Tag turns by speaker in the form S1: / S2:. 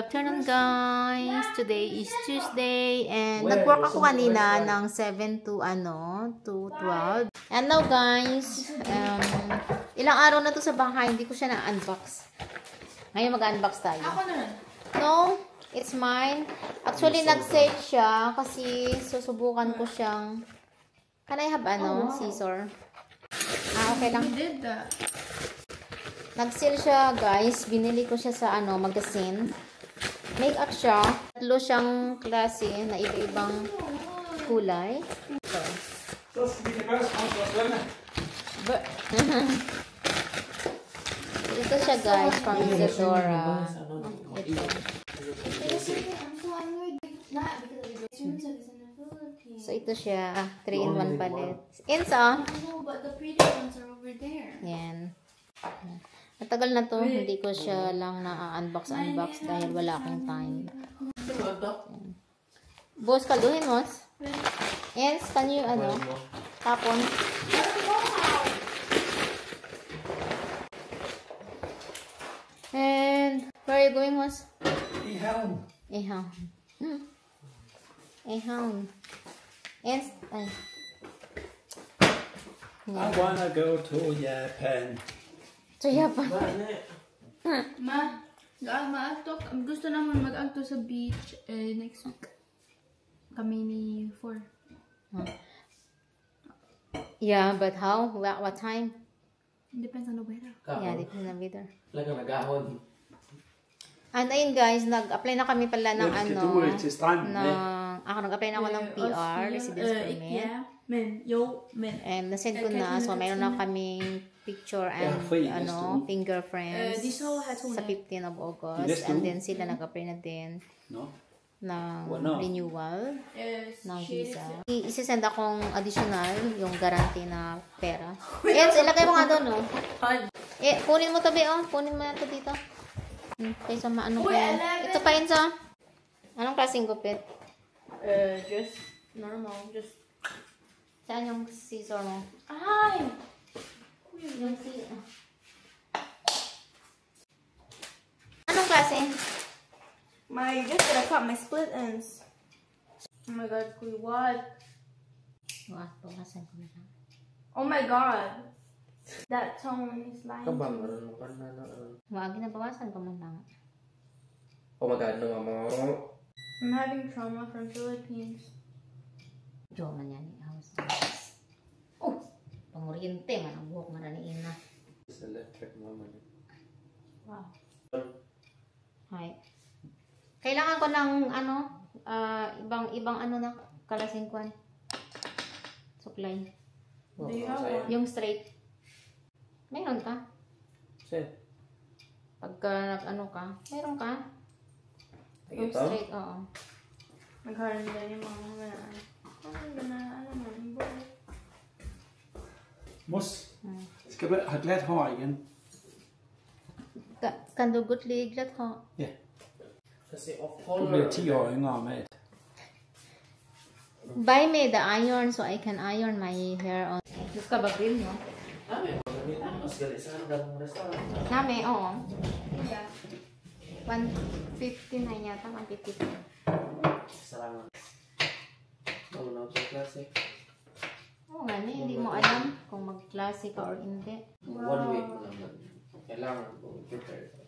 S1: afternoon guys. Today is Tuesday and nag-work ako kanina ng 7 to 12. And now guys, ilang araw na to sa bahay, hindi ko siya na-unbox. Ngayon mag-unbox tayo.
S2: Ako na.
S1: No, it's mine. Actually nag-sale siya kasi susubukan ko siyang can I have scissor? Okay lang.
S2: You did that.
S1: Nag-sale siya, guys. Binili ko siya sa magazine. Make-up siya. Tatlo siyang klase na iba-ibang kulay. Ito siya, guys, from Isadora. Ito. So, ito siya. 3-in-1 palette. Insa?
S2: No, but the pretty ones are over there.
S1: Yan. Matagal na to, hindi ko siya lang na-unbox dahil wala akong time. Boss, kalduhin mo. Yes, can you, tapon? And, where are you going, Mos?
S3: Ihaw.
S1: Yes, ay.
S3: I wanna go to Japan.
S1: So, Japan.
S2: Gusto naman mag-agto sa beach next week. Kami ni 4.
S1: Yeah, but how? What time?
S2: Depends on the weather.
S1: Yeah, depends on the weather.
S3: Lagang nagahon.
S1: And ayun guys, nag-apply na kami pala ng nag-apply na ako ng PR, residence permit. And nasend ko na, so mayroon na kaming picture and fingerprints sa 15 of August. And then sila nag-apply na din ng renewal ng visa. Isisend akong additional, yung guarantee na pera. Ayan, ilagay mo nga doon, no? Kunin mo tabi, kunin mo na ito dito. Kaysa maano pa yun. Ito pa yun sa anong klaseng gupit?
S2: Just normal. Just
S1: saan yung scissor mo?
S2: ay!
S1: Yung scissor. Anong klase?
S2: Just gonna cut my split ends. Oh my god, Kuy, what?
S1: Bawasan ko na lang.
S2: Oh my god. That tone is lying to me.
S1: Wag na, bawasan ko man lang.
S3: Oh my god, no, mama.
S2: I'm having trauma from Philippines.
S1: Jo man yan. Oh! Pangoriente man ang buhok man na ina.
S3: It's electric, mama.
S1: Wow. Hi. Kailangan ko ng ibang na kalasing kwan. Supply.
S2: Do you have one?
S1: Yung straight. Meron ka?
S3: Set.
S1: Pagka ka, meron ka? Yung
S3: Ito?
S1: straight, oo.
S2: Nagharan din yung mga
S3: Mos, skal vi ha glat hår igen?
S1: Kan du godt lide glat hår?
S3: Ja. Du bliver 10 år yngre med et.
S1: Buy me the iron so I can iron my hair on. Gusto ka ba grill, no? Nami, oo. 150 na yata, 150.
S3: Salamat. Una sa klase.
S1: Oo nga, hindi mo alam kung mag-klase ka or hindi.
S3: 1 week mo lang. Kailangan ko prepare.